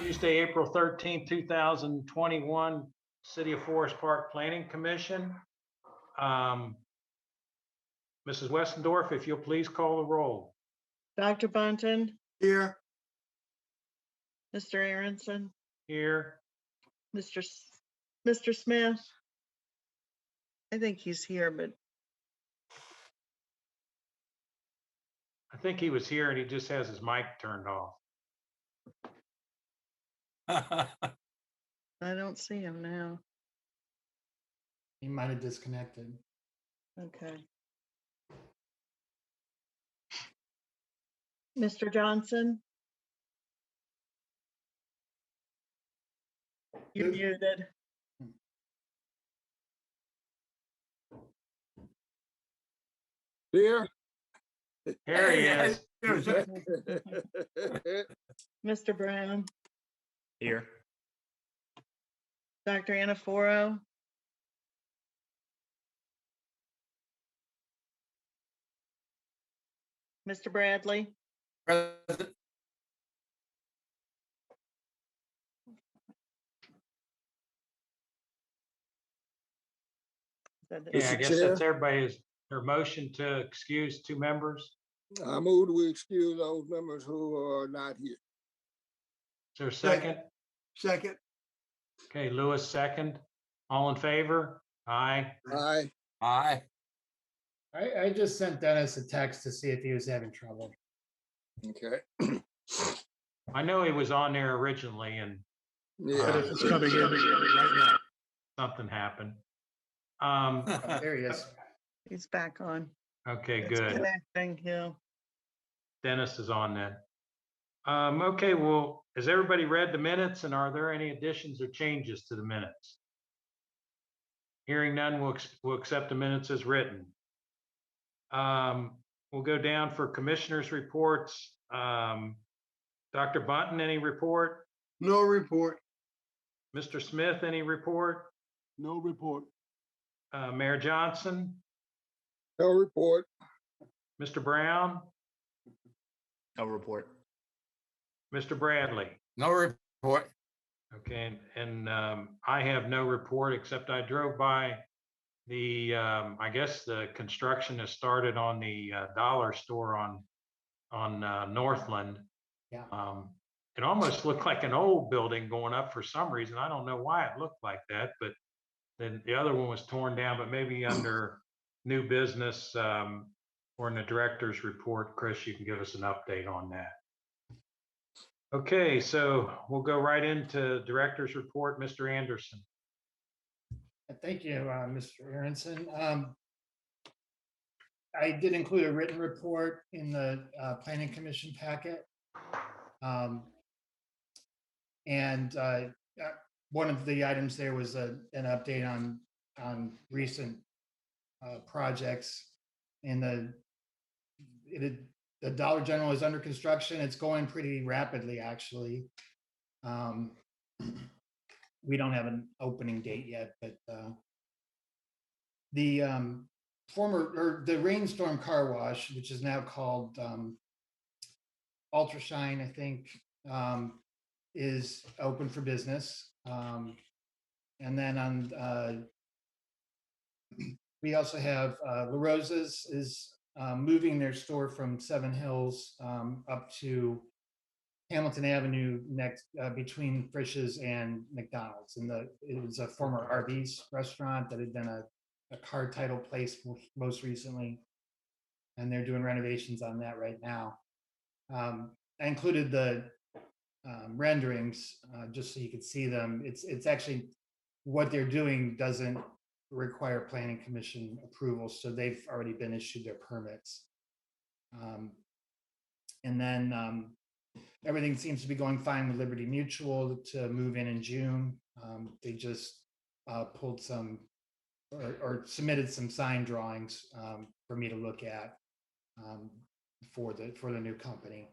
Tuesday, April 13th, 2021, City of Forest Park Planning Commission. Mrs. Westendorf, if you'll please call the roll. Dr. Bunton, Here. Mr. Aronson, Here. Mr. Smith. I think he's here, but I think he was here and he just has his mic turned off. I don't see him now. He might have disconnected. Okay. Mr. Johnson? You're muted. Here. Here he is. Mr. Brown? Here. Dr. Anaforo? Mr. Bradley? Present. Yeah, I guess that's everybody's, their motion to excuse two members. I move we excuse those members who are not here. Is there a second? Second. Okay, Lewis, second. All in favor? Aye. Aye. Aye. I just sent Dennis a text to see if he was having trouble. Okay. I know he was on there originally and Yeah. It's coming in right now. something happened. There he is. He's back on. Okay, It's good. connecting, yeah. Dennis is on then. Okay, well, has everybody read the minutes and are there any additions or changes to the minutes? Hearing none, we'll accept the minutes as written. We'll go down for commissioners' reports. Dr. Bunton, any report? No report. Mr. Smith, any report? No report. Mayor Johnson? No report. Mr. Brown? No report. Mr. Bradley? No report. Okay, and I have no report except I drove by the, I guess the construction has started on the dollar store on Northland. Yeah. It almost looked like an old building going up for some reason. I don't know why it looked like that, but then the other one was torn down, but maybe under new business or in the director's report, Chris, you can give us an update on that. Okay, so we'll go right into director's report, Mr. Anderson. Thank you, Mr. Aronson. I did include a written report in the Planning Commission packet. One of the items there was an update on recent projects. And the Dollar General is under construction. It's going pretty rapidly, actually. We don't have an opening date yet, but the the Rainstorm Car Wash, which is now called Ultrashine, I think, is open for business. And then on we also have La Rosa's is moving their store from Seven Hills up to Hamilton Avenue next between Frisch's and McDonald's. And it was a former Arby's restaurant that had been a car title place most recently. And they're doing renovations on that right now. I included the renderings just so you could see them. It's actually what they're doing doesn't require planning commission approval, so they've already been issued their permits. And then everything seems to be going fine with Liberty Mutual to move in June. They just pulled some or submitted some sign drawings for me to look at for the new company.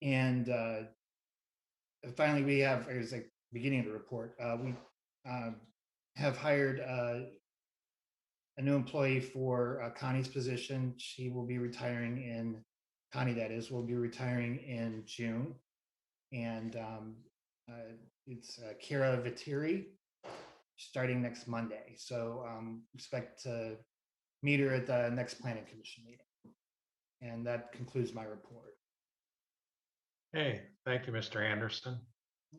And finally, we have, as a beginning of the report, we have hired a new employee for Connie's position. She will be retiring in Connie, that is, will be retiring in June. And it's Kira Viteri, starting next Monday. So expect to meet her at the next planning commission meeting. And that concludes my report. Hey, thank you, Mr. Anderson.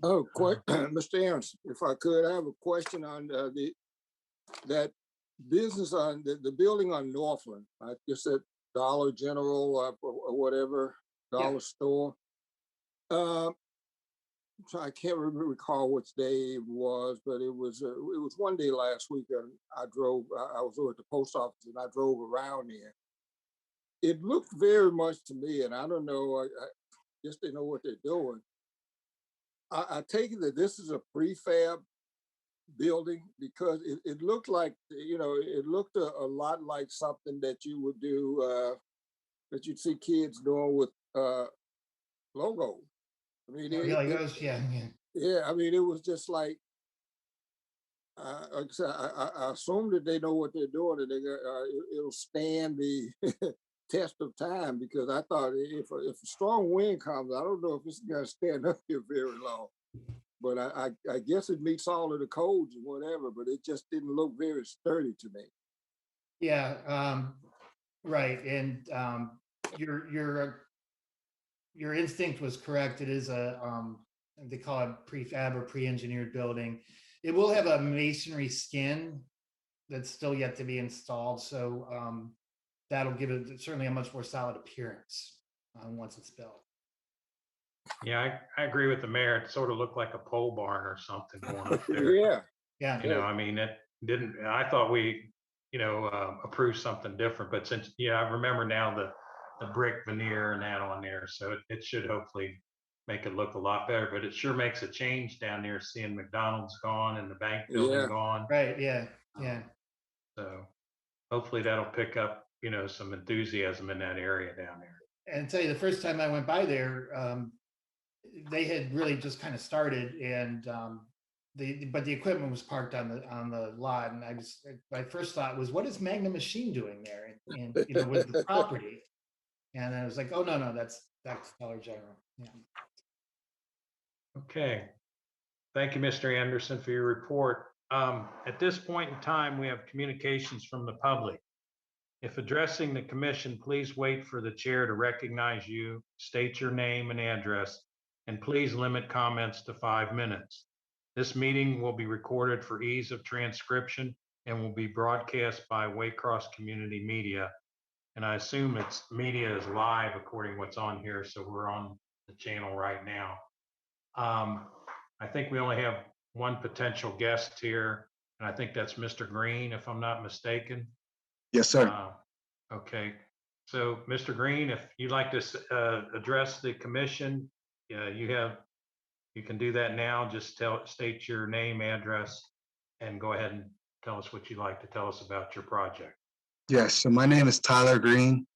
Oh, Mr. Aaronson, if I could, I have a question on that business on the building on Northland. I guess that Dollar General or whatever, Dollar Store. So I can't recall which day it was, but it was one day last week. And I was over at the post office and I drove around there. It looked very much to me, and I don't know, I guess they know what they're doing. I take it that this is a prefab building because it looked like, it looked a lot like something that you would do, that you'd see kids doing with logos. I mean, yeah, I mean, it was just like I said, I assume that they know what they're doing and it'll stand the test of time, because I thought if a strong wind comes, I don't know if it's going to stand up here very long. But I guess it meets all of the codes and whatever, but it just didn't look very sturdy to me. Yeah, right. And your instinct was correct. It is they call it prefab or pre-engineered building. It will have a masonry skin that's still yet to be installed. So that'll give it certainly a much more solid appearance once it's built. Yeah, I agree with the mayor. It sort of looked like a pole barn or something going up there. Yeah. You know, I mean, it didn't, I thought we, approved something different, but since, I remember now the brick veneer and that on there. So it should hopefully make it look a lot better, but it sure makes a change down there, seeing McDonald's gone and the bank building gone. Right. Yeah. Yeah. So hopefully that'll pick up, some enthusiasm in that area down there. And tell you, the first time I went by there, they had really just kind of started, and but the equipment was parked on the lot, and my first thought was, what is Magna Machine doing there, and with the property? And I was like, oh no, that's Dollar General. Yeah. Okay. Thank you, Mr. Anderson, for your report. At this point in time, we have communications from the public. If addressing the commission, please wait for the chair to recognize you, state your name and address, and please limit comments to 5 minutes. This meeting will be recorded for ease of transcription and will be broadcast by Waycross Community Media. And I assume its media is live according to what's on here, so we're on the channel right now. I think we only have one potential guest here, and I think that's Mr. Green, if I'm not mistaken. Yes, sir. Okay, so Mr. Green, if you'd like to address the commission, you can do that now. Just state your name, address, and go ahead and tell us what you'd like to tell us about your project. Yes, so my name is Tyler Green,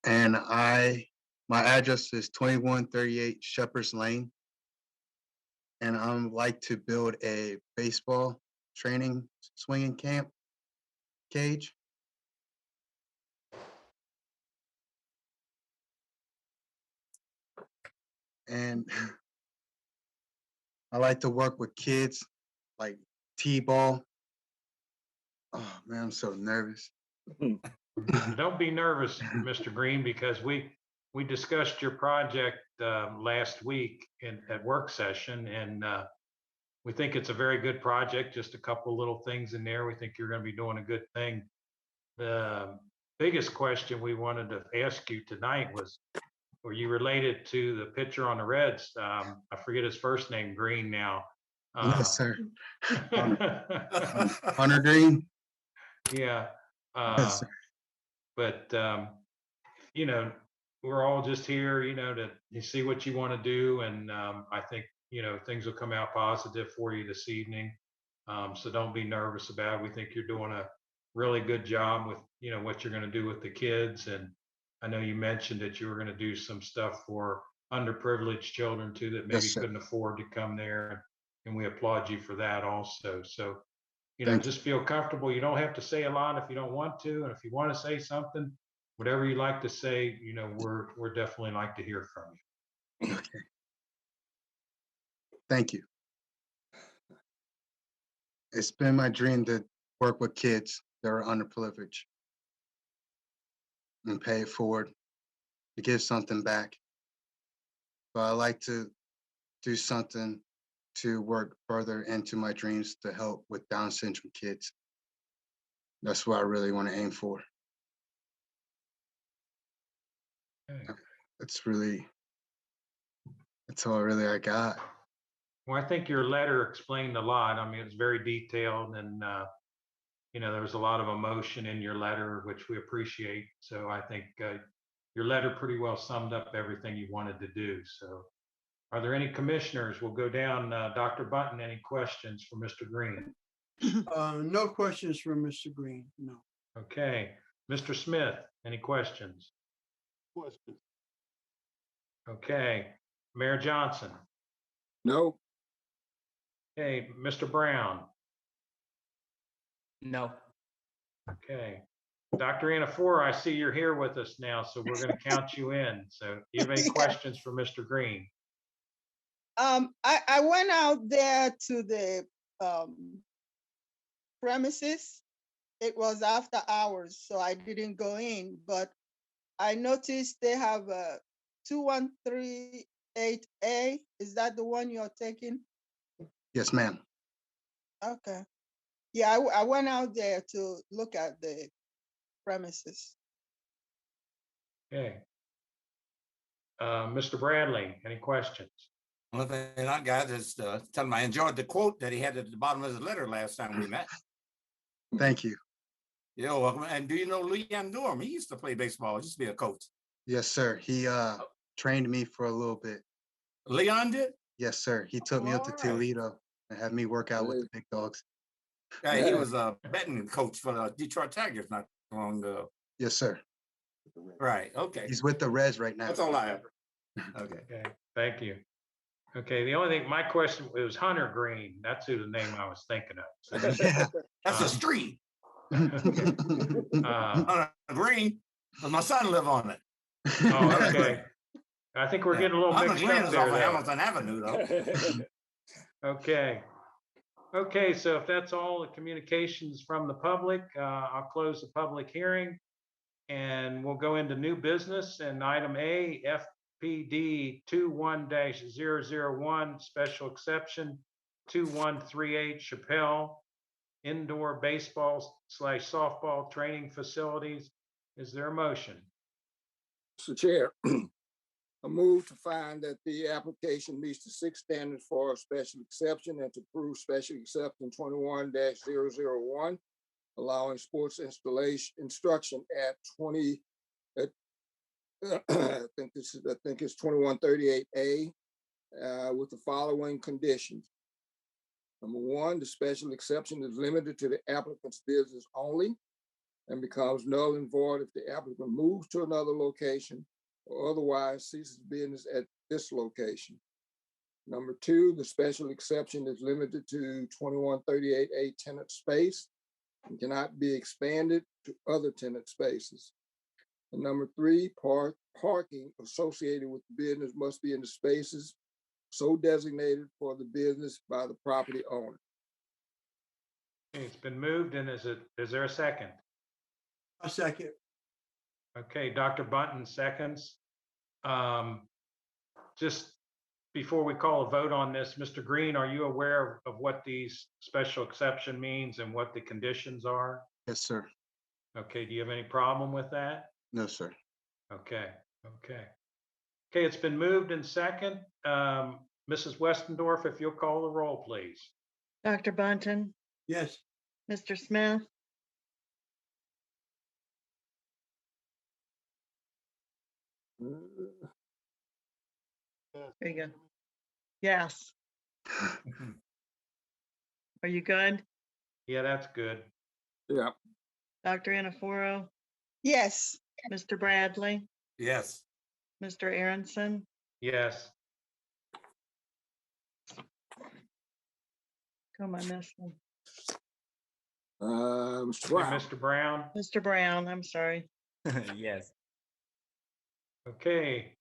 and my address is 2138 Shepherd's Lane. And I would like to build a baseball training swinging camp cage. And I like to work with kids, like T-ball. Oh man, I'm so nervous. Don't be nervous, Mr. Green, because we discussed your project last week at work session, and we think it's a very good project. Just a couple little things in there. We think you're going to be doing a good thing. The biggest question we wanted to ask you tonight was, were you related to the pitcher on the Reds? I forget his first name, Green now. Yes, sir. Hunter Green. Yeah. Yes, sir. But we're all just here, to see what you want to do, and I think things will come out positive for you this evening. So don't be nervous about it. We think you're doing a really good job with what you're going to do with the kids, and I know you mentioned that you were going to do some stuff for underprivileged children too that maybe Yes, sir. couldn't afford to come there, and we applaud you for that also. So Thank just feel comfortable. You don't have to say a lot if you don't want to, and if you want to say something, whatever you like to say, you know, we're definitely like to hear from you. Okay. Thank you. It's been my dream to work with kids that are underprivileged and pay it forward to give something back. But I like to do something to work further into my dreams to help with Down syndrome kids. That's what I really want to aim for. Okay. That's all really I got. Well, I think your letter explained a lot. I mean, it's very detailed and, you know, there was a lot of emotion in your letter, which we appreciate. So I think your letter pretty well summed up everything you wanted to do. So are there any commissioners? We'll go down. Dr. Button, any questions for Mr. Green? No questions from Mr. Green, no. Okay. Mr. Smith, any questions? Question. Okay. Mayor Johnson. No, Okay. Mr. Brown. No. Okay. Dr. Anafor, I see you're here with us now, so we're going to count you in. So do you have any Yeah. questions for Mr. Green? I went out there to the premises. It was after hours, so I didn't go in, but I noticed they have a 2138A. Is that the one you're taking? Yes, ma'am. Okay. Yeah, I went out there to look at the premises. Okay. Mr. Bradley, any questions? Only thing I got is tell him I enjoyed the quote that he had at the bottom of his letter last time we met. Thank you. You're welcome. And do you know Leon Dorm? He used to play baseball. He used to be a coach. Yes, sir. He trained me for a little bit. Leon did? Yes, sir. He took me up to All right. Toledo and had me work out with the big dogs. Yeah, he was a betting coach for the Detroit Tigers not long ago. Yes, sir. Right. Okay. He's with the Reds right now. That's all I have. Okay. Okay, thank you. Okay, the only thing, my question, it was Hunter Green. That's who the name I was thinking of. So, Yeah. That's a street. uh, Green, but my son live on it. oh, okay. I think we're getting a little Hunter mixed Green up is there. off of though. Hamilton Avenue, though. Okay. Okay, so if that's all the communications from the public, I'll close the public hearing and we'll go into new business and item A, FPD 21-001, special exception 2138 Chappelle, indoor baseball/softball training facilities. Is there a motion? Mr. Chair, I move to find that the application meets the 6 standards for a special exception and to approve special exception 21-001, allowing sports instruction at 20, I think it's 2138A, with the following conditions. Number one, the special exception is limited to the applicant's business only and becomes null and void if the applicant moves to another location or otherwise ceases business at this location. Number two, the special exception is limited to 2138A tenant space and cannot be expanded to other tenant spaces. And number three, parking associated with the business must be in the spaces so designated for the business by the property owner. Okay, it's been moved and is there a second? A second. Okay, Dr. Bunton seconds. Just before we call a vote on this, Mr. Green, are you aware of what these special exception means and what the conditions are? Yes, sir. Okay, do you have any problem with that? No, sir. Okay, okay. Okay, it's been moved in second. Mrs. Westendorf, if you'll call the roll, please. Dr. Bunton, Yes. Mr. Smith, there you go. Yes. Are you good? Yeah, that's good. Yeah, Dr. Anaforo, Yes. Mr. Bradley, Yes. Mr. Aronson, Yes. come on, missing. Mr. Okay, Brown. Mr. Brown. Mr. Brown, I'm sorry. Yes. Okay,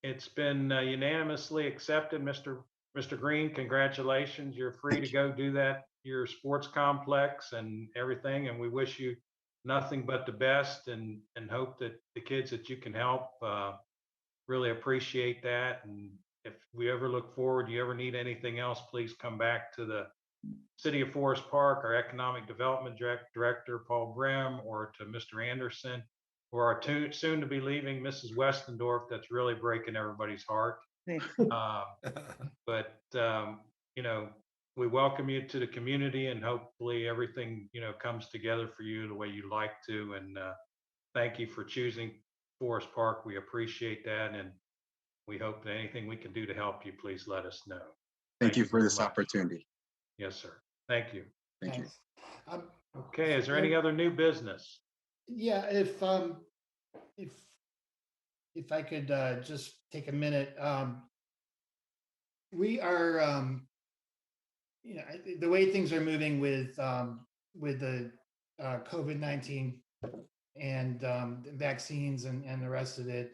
it's been unanimously accepted, Mr. Green. Congratulations. You're free to go do that, your sports complex and everything. And we wish you nothing but the best and hope that the kids that you can help really appreciate that. And if we ever look forward, you ever need anything else, please come back to the City of Forest Park, our Economic Development Director, Paul Grimm, or to Mr. Anderson, or our soon to be leaving Mrs. Westendorf. That's really breaking everybody's heart. Uh, but you know, we welcome you to the community, and hopefully everything comes together for you the way you like to. And thank you for choosing Forest Park. We appreciate that, and we hope that anything we can do to help you, please let us know. Thank you for very this much. opportunity. Yes, sir. Thank you. Thank you. Thanks. Um, Okay, is there any other new business? Yeah, if I could just take a minute, we are, the way things are moving with the COVID-19 and the vaccines and the rest of it.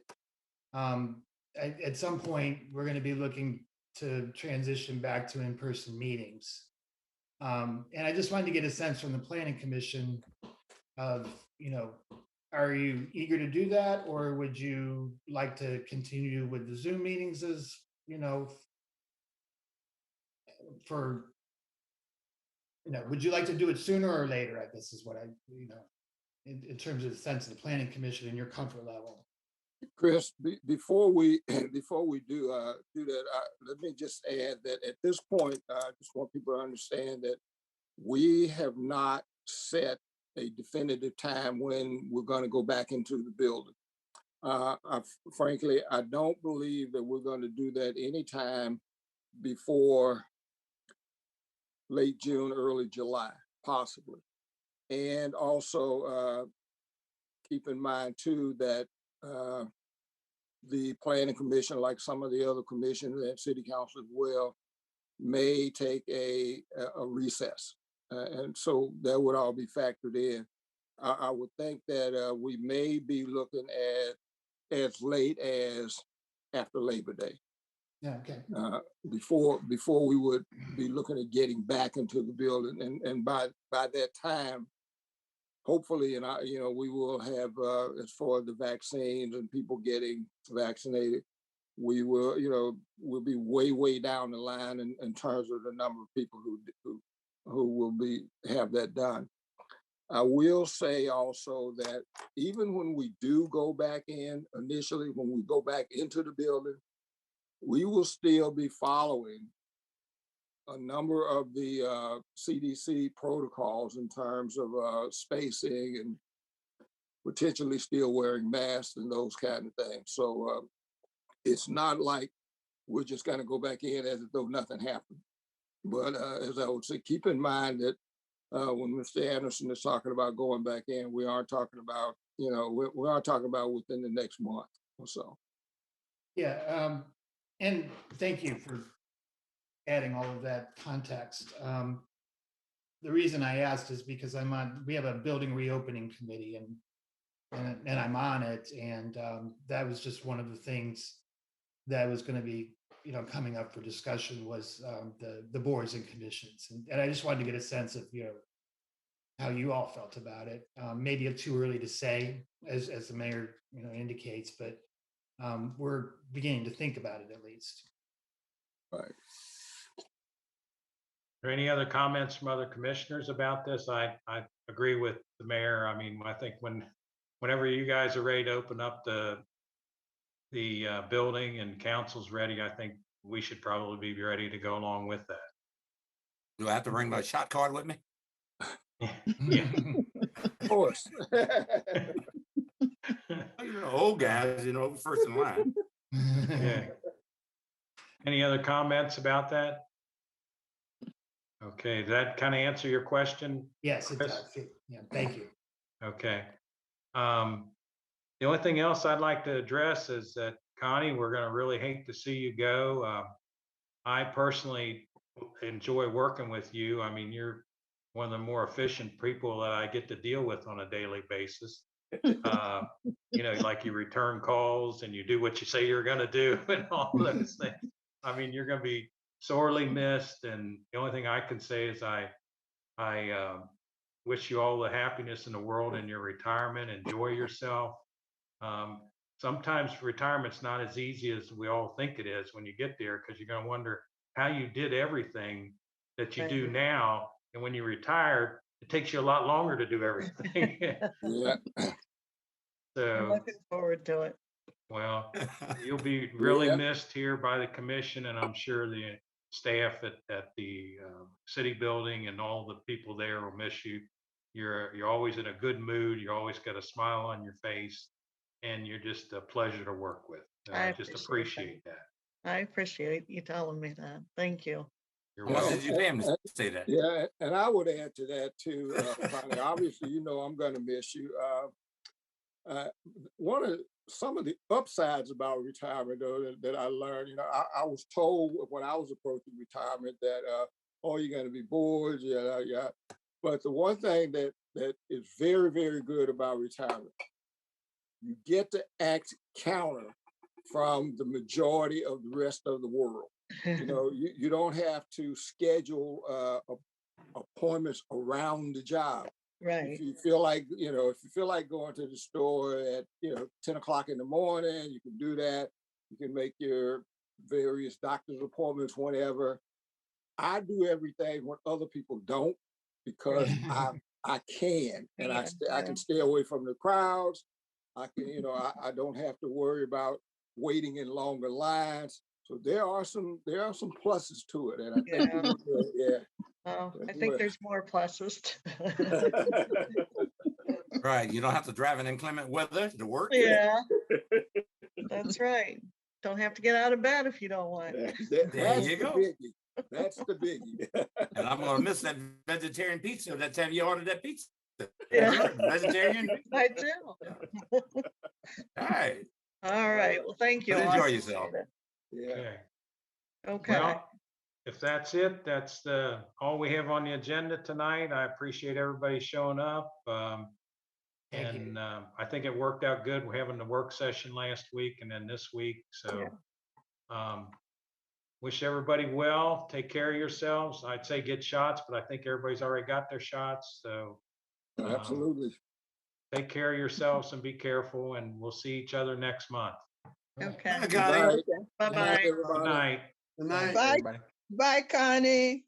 At some point, we're going to be looking to transition back to in-person meetings. And I just wanted to get a sense from the Planning Commission of, are you eager to do that, or would you like to continue with the Zoom meetings as, for, would you like to do it sooner or later? I guess is what I, in terms of the sense of the Planning Commission and your comfort level. Chris, before we before we do that, let me just add that at this point, I just want people to understand that we have not set a definitive time when we're going to go back into the building. Frankly, I don't believe that we're going to do that anytime before late June, early July, possibly. And also keep in mind too that the Planning Commission, like some of the other commissions and City Council as well, may take a recess. And so that would all be factored in. I would think that we may be looking at as late as after Labor Day. Yeah, okay. Before we would be looking at getting back into the building, and by that time, hopefully, we will have as far as the vaccines and people getting vaccinated, we will, we'll be way down the line in terms of the number of people who will have that done. I will say also that even when we do go back in initially, when we go back into the building, we will still be following a number of the CDC protocols in terms of spacing and potentially still wearing masks and those kind of things. So it's not like we're just going to go back in as though nothing happened. But as I would say, keep in mind that when Mr. Anderson is talking about going back in, we are talking about, we are talking about within the next month or so. Yeah, and thank you for adding all of that context. The reason I asked is because we have a building reopening committee and I'm on it. And that was just one of the things that was going to be, coming up for discussion was the boards and commissions. And I just wanted to get a sense of, how you all felt about it. Maybe it's too early to say, as the mayor, indicates, but we're beginning to think about it at least. Right. Are there any other comments from other commissioners about this? I agree with the mayor. I mean, I think whenever you guys are ready to open up the building and council's ready, I think we should probably be ready to go along with that. Do I have to bring my shot card with me? Yeah. Of course. Old guys, first in line. Yeah. Any other comments about that? Okay, does that kind of answer your question? Yes, it Chris? does. Yeah, thank you. Okay. The only thing else I'd like to address is that, Connie, we're going to really hate to see you go. I personally enjoy working with you. I mean, you're one of the more efficient people that I get to deal with on a daily basis. You know, like you return calls and you do what you say you're going to do and all those things. I mean, you're going to be sorely missed. And the only thing I can say is I wish you all the happiness in the world in your retirement. Enjoy yourself. Um, Sometimes retirement's not as easy as we all think it is when you get there, because you're going to wonder how you did everything that you do Right. now. And when you retired, it takes you a lot longer to do everything. Yeah. I'm So, looking forward to it. well, you'll be really Yeah. missed here by the commission, and I'm sure the staff at the city building and all the people there will miss you. You're always in a good mood. You always got a smile on your face, and you're just a pleasure to work with. And I I just appreciate that. appreciate that. I appreciate you telling me that. Thank you. You're How much welcome. did you pay him to say that? Yeah, and I would add to that too, Connie. Obviously, you know I'm going to miss you. One of some of the upsides about retirement, though, that I learned, you know, I was told when I was approaching retirement that, oh, you're going to be bored, yeah. But the one thing that is very, very good about retirement, you get to act counter from the majority of the rest of the world. You know, you don't have to schedule appointments around the job. Right. If you feel like, you know, if you feel like going to the store at, you know, 10 o'clock in the morning, you can do that. You can make your various doctor's appointments whenever. I do everything when other people don't, because I can, and I Yeah. can stay away from the crowds. I can, you know, I don't have to worry about waiting in longer lines. So there are some pluses to it, and I think Yeah. yeah. Oh, I think there's more pluses. Right. You don't have to drive in inclement weather to work. Yeah, that's right. Don't have to get out of bed if you don't want. That's you the go. biggie. That's the biggie. And I'm gonna miss that vegetarian pizza that time you ordered that pizza. Yeah. Vegetarian. I do. All right. All right. Well, thank you. But I enjoy appreciate yourself. it. Yeah. Okay. Okay. Well, if that's it, that's all we have on the agenda tonight. I appreciate everybody showing up. Thank you. And I think it worked out good. We're having the work session last week and then this week. So wish everybody well. Take care of yourselves. I'd say get shots, but I think everybody's already got their shots. So Absolutely. take care of yourselves and be careful. And we'll see each other next month. Okay. Bye, Connie. Good Bye-bye. night, everybody. Good night. Good night. Bye, bye, Connie.